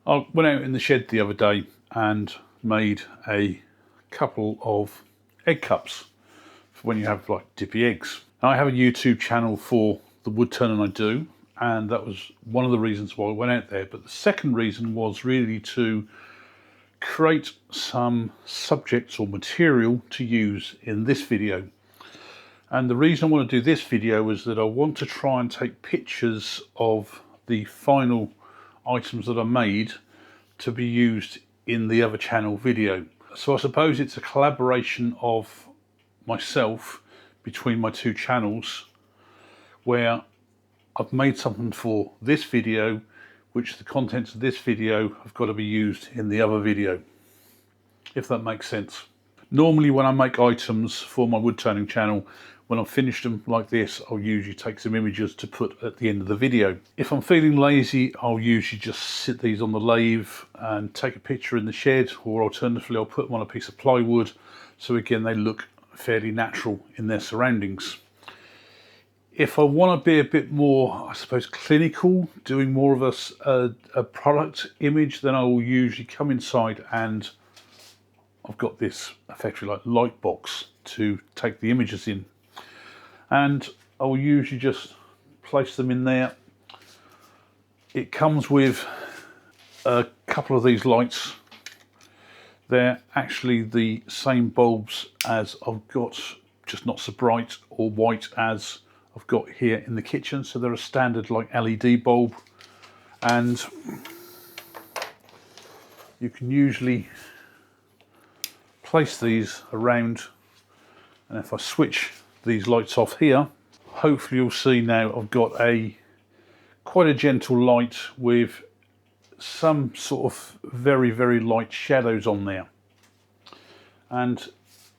I went out in the shed the other day and made a couple of egg cups for when you have like dippy eggs. Now, I have a YouTube channel for the wood turning I do, and that was one of the reasons why I went out there. But the second reason was really to create some subjects or material to use in this video. And the reason I want to do this video is that I want to try and take pictures of the final items that are made to be used in the other channel video. So I suppose it's a collaboration of myself between my two channels, where I've made something for this video which the contents of this video have got to be used in the other video, if that makes sense. Normally when I make items for my wood turning channel, when I've finished them like this, I'll usually take some images to put at the end of the video. If I'm feeling lazy, I'll usually just sit these on the lathe and take a picture in the shed, or alternatively I'll put them on a piece of plywood, so again they look fairly natural in their surroundings. If I want to be a bit more, I suppose, clinical, doing more of a product image, then I will usually come inside and I've got this effectively like light box to take the images in. And I will usually just place them in there. It comes with a couple of these lights. They're actually the same bulbs as I've got, just not so bright or white as I've got here in the kitchen. So they're a standard like LED bulb, and you can usually place these around. And if I switch these lights off here, hopefully you'll see now I've got quite a gentle light with some sort of very, very light shadows on there. And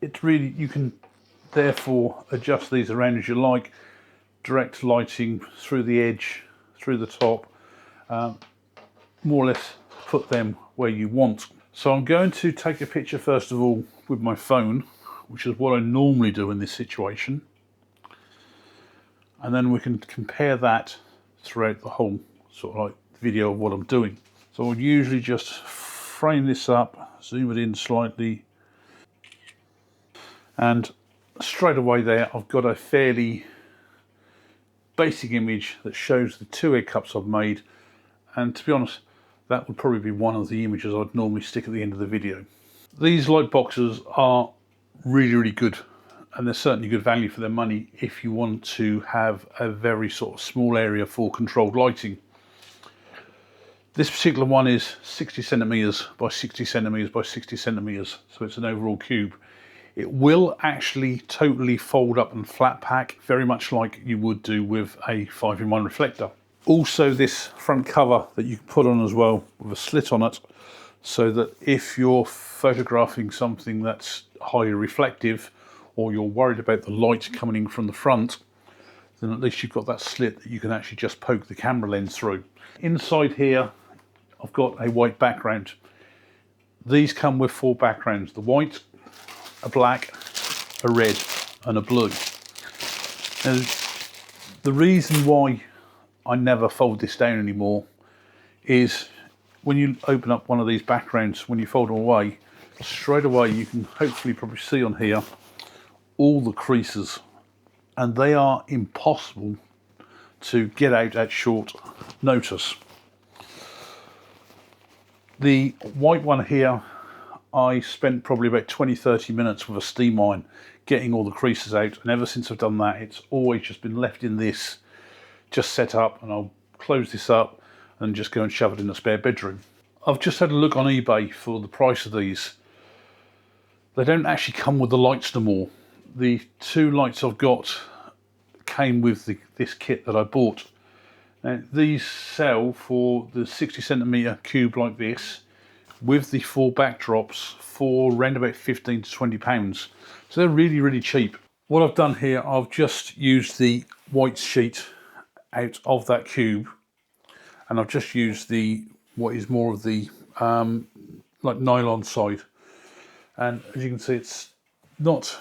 it's really, you can therefore adjust these around as you like, direct lighting through the edge, through the top, more or less put them where you want. So I'm going to take a picture first of all with my phone, which is what I normally do in this situation, and then we can compare that throughout the whole sort of like video of what I'm doing. So I'll usually just frame this up, zoom it in slightly, and straight away there I've got a fairly basic image that shows the two egg cups I've made. And to be honest, that would probably be one of the images I'd normally stick at the end of the video. These light boxes are really, really good, and they're certainly good value for their money if you want to have a very sort of small area for controlled lighting. This particular one is 60 centimeters by 60 centimeters by 60 centimeters, so it's an overall cube. It will actually totally fold up and flat pack, very much like you would do with a 5-in-1 reflector. Also, this front cover that you can put on as well with a slit on it, so that if you're photographing something that's highly reflective, or you're worried about the light coming in from the front, then at least you've got that slit that you can actually just poke the camera lens through. Inside here, I've got a white background. These come with 4 backgrounds: the white, a black, a red, and a blue. Now, the reason why I never fold this down anymore is when you open up one of these backgrounds, when you fold them away, straight away you can hopefully probably see on here all the creases, and they are impossible to get out at short notice. The white one here, I spent probably about 20-30 minutes with a steam iron getting all the creases out, and ever since I've done that, it's always just been left in this, just set up, and I'll close this up and just go and shove it in the spare bedroom. I've just had a look on eBay for the price of these. They don't actually come with the lights no more. The 2 lights I've got came with this kit that I bought. Now, these sell for the 60 centimeter cube like this, with the 4 backdrops, for around about 15 to 20 pounds. So they're really, really cheap. What I've done here, I've just used the white sheet out of that cube, and I've just used what is more of the like nylon side, and as you can see, it's not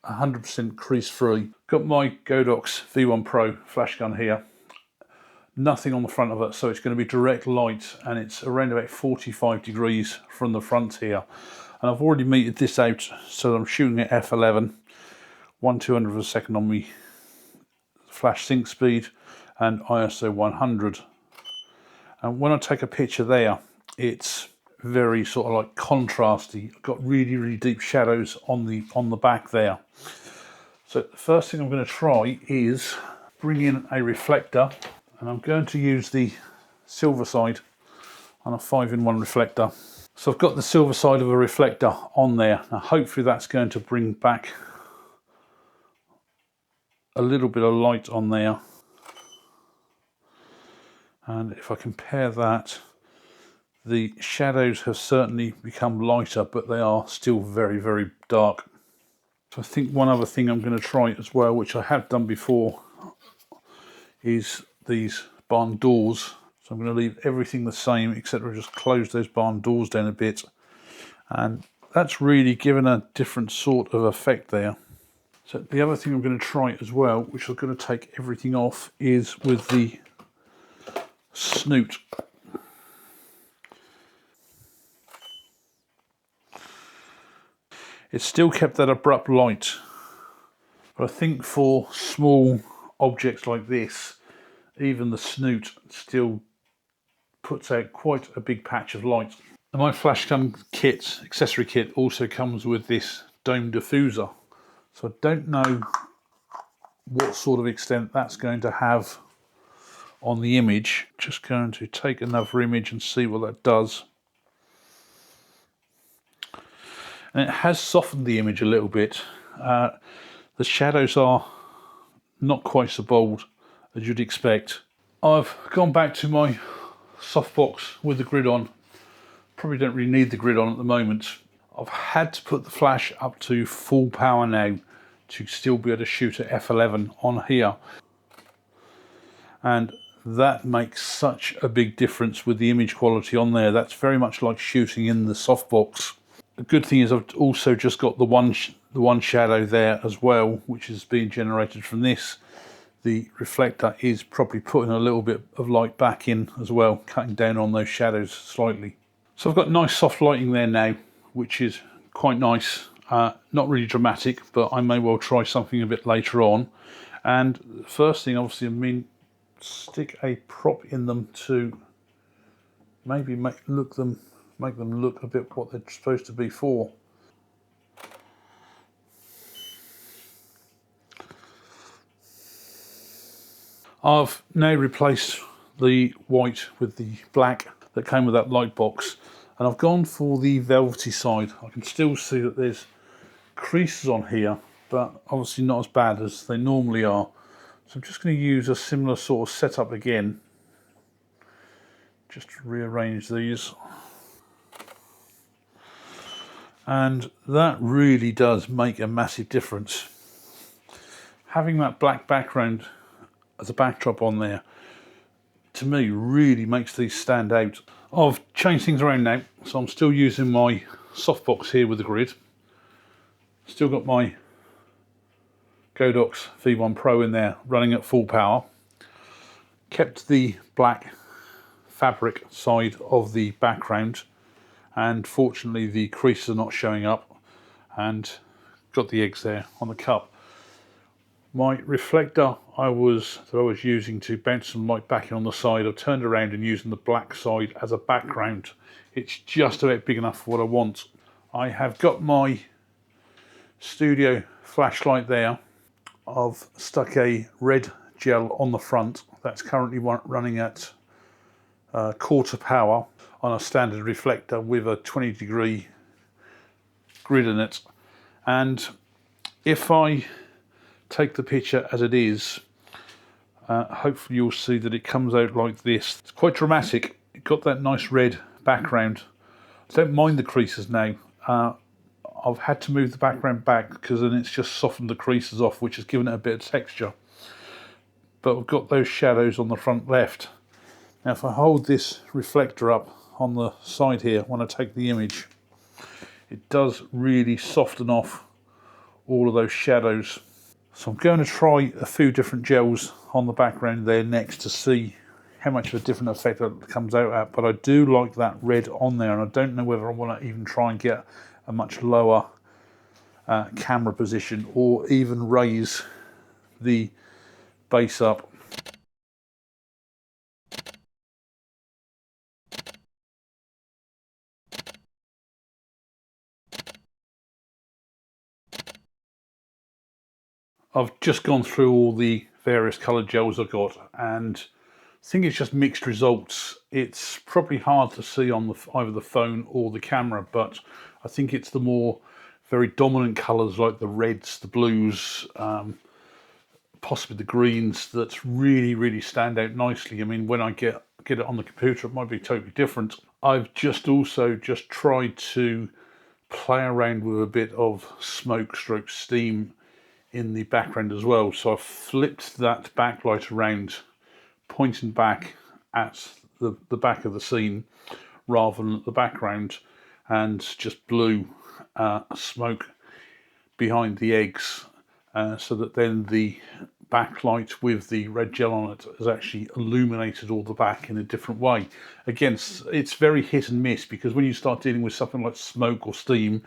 100% crease free. Got my Godox V1 Pro flash gun here. nothing on the front of it, so it's going to be direct light, and it's around about 45 degrees from the front here. And I've already metered this out, so I'm shooting at f11, 1/200 of a second on my flash sync speed, and ISO 100. And when I take a picture there, it's very sort of like contrasty. I've got really deep shadows on the back there. So the first thing I'm going to try is bring in a reflector, and I'm going to use the silver side on a 5-in-1 reflector. So I've got the silver side of a reflector on there. Now hopefully that's going to bring back a little bit of light on there. And if I compare that, the shadows have certainly become lighter, but they are still very dark. So I think one other thing I'm going to try as well, which I have done before, is these barn doors. So I'm going to leave everything the same, except I just close those barn doors down a bit. And that's really given a different sort of effect there. So the other thing I'm going to try as well, which I'm going to take everything off, is with the snoot. It's still kept that abrupt light, but I think for small objects like this, even the snoot still puts out quite a big patch of light. And my flashgun kit, accessory kit, also comes with this dome diffuser. So I don't know what sort of extent that's going to have on the image. Just going to take another image and see what that does. And it has softened the image a little bit. The shadows are not quite so bold as you'd expect. I've gone back to my softbox with the grid on. Probably don't really need the grid on at the moment. I've had to put the flash up to full power now to still be able to shoot at f11 on here. And that makes such a big difference with the image quality on there. That's very much like shooting in the softbox. The good thing is I've also just got the one shadow there as well, which is being generated from this. The reflector is probably putting a little bit of light back in as well, cutting down on those shadows slightly. So I've got nice soft lighting there now, which is quite nice. Not really dramatic, but I may well try something a bit later on. And the first thing, obviously, stick a prop in them to maybe make them look a bit what they're supposed to be for. I've now replaced the white with the black that came with that light box, and I've gone for the velvety side. I can still see that there's creases on here, but obviously not as bad as they normally are. So I'm just going to use a similar sort of setup again, just to rearrange these. And that really does make a massive difference. Having that black background as a backdrop on there, to me, really makes these stand out. I've changed things around now, so I'm still using my softbox here with the grid. Still got my Godox V1 Pro in there running at full power. Kept the black fabric side of the background, and fortunately the creases are not showing up, and got the eggs there on the cup. My reflector I was using to bounce some light back in on the side, I've turned around and using the black side as a background. It's just about big enough for what I want. I have got my studio flashlight there. I've stuck a red gel on the front that's currently running at quarter power on a standard reflector with a 20-degree grid in it. And if I take the picture as it is, hopefully you'll see that it comes out like this. It's quite dramatic. It got that nice red background. I don't mind the creases now. I've had to move the background back because then it's just softened the creases off, which has given it a bit of texture. But I've got those shadows on the front left. Now if I hold this reflector up on the side here when I take the image, it does really soften off all of those shadows. So I'm going to try a few different gels on the background there next to see how much of a different effect that comes out at, but I do like that red on there, and I don't know whether I want to even try and get a much lower camera position or even raise the base up. I've just gone through all the various coloured gels I've got, and I think it's just mixed results. It's probably hard to see on either the phone or the camera, but I think it's the more very dominant colours like the reds, the blues, possibly the greens that really stand out nicely. I mean, when I get it on the computer, it might be totally different. I've just tried to play around with a bit of smoke stroke steam in the background as well. So I've flipped that backlight around, pointing back at the back of the scene rather than at the background, and just blew smoke behind the eggs, so that then the backlight with the red gel on it has actually illuminated all the back in a different way. Again, it's very hit and miss, because when you start dealing with something like smoke or steam,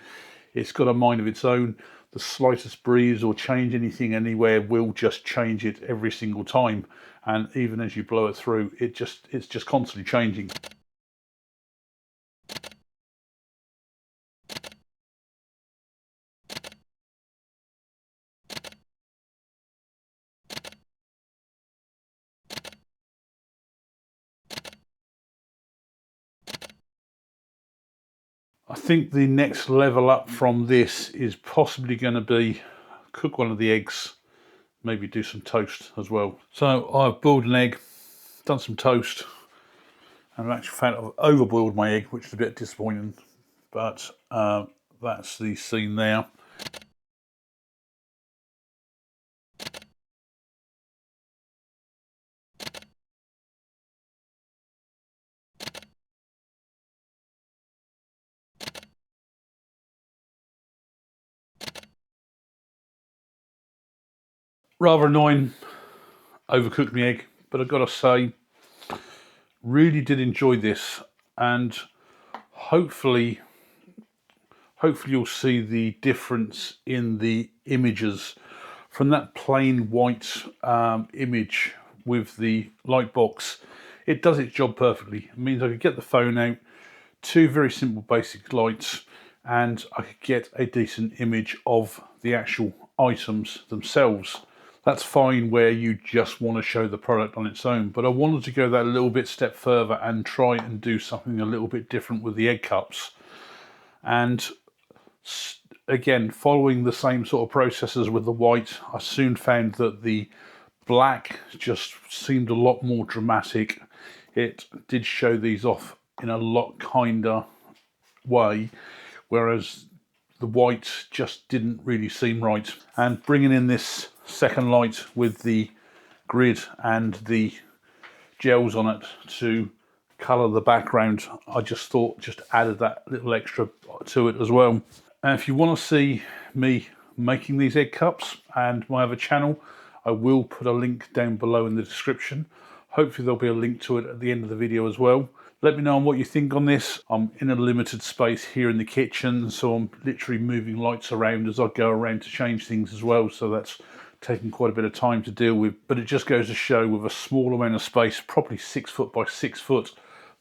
it's got a mind of its own. The slightest breeze or change anything anywhere will just change it every single time, and even as you blow it through, it's just constantly changing. I think the next level up from this is possibly going to be cook one of the eggs, maybe do some toast as well. So I've boiled an egg, done some toast, and I've actually found I've overboiled my egg, which is a bit disappointing, but that's the scene there. Rather annoying, overcooked my egg, but I've got to say, really did enjoy this, and hopefully you'll see the difference in the images from that plain white image with the light box. It does its job perfectly. It means I could get the phone out, two very simple basic lights, and I could get a decent image of the actual items themselves. That's fine where you just want to show the product on its own, but I wanted to go that little bit step further and try and do something a little bit different with the egg cups. And again, following the same sort of processes with the white, I soon found that the black just seemed a lot more dramatic. It did show these off in a lot kinder way, whereas the white just didn't really seem right. And bringing in this second light with the grid and the gels on it to colour the background, I just thought just added that little extra to it as well. And if you want to see me making these egg cups and my other channel, I will put a link down below in the description. Hopefully there'll be a link to it at the end of the video as well. Let me know what you think on this. I'm in a limited space here in the kitchen, so I'm literally moving lights around as I go around to change things as well, so that's taking quite a bit of time to deal with. But it just goes to show, with a small amount of space, probably 6 foot by 6 foot,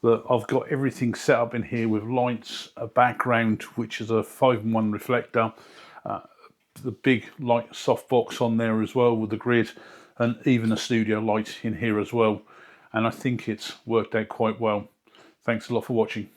that I've got everything set up in here with lights, a background which is a 5-in-1 reflector, the big light softbox on there as well with the grid, and even a studio light in here as well. And I think it's worked out quite well. Thanks a lot for watching.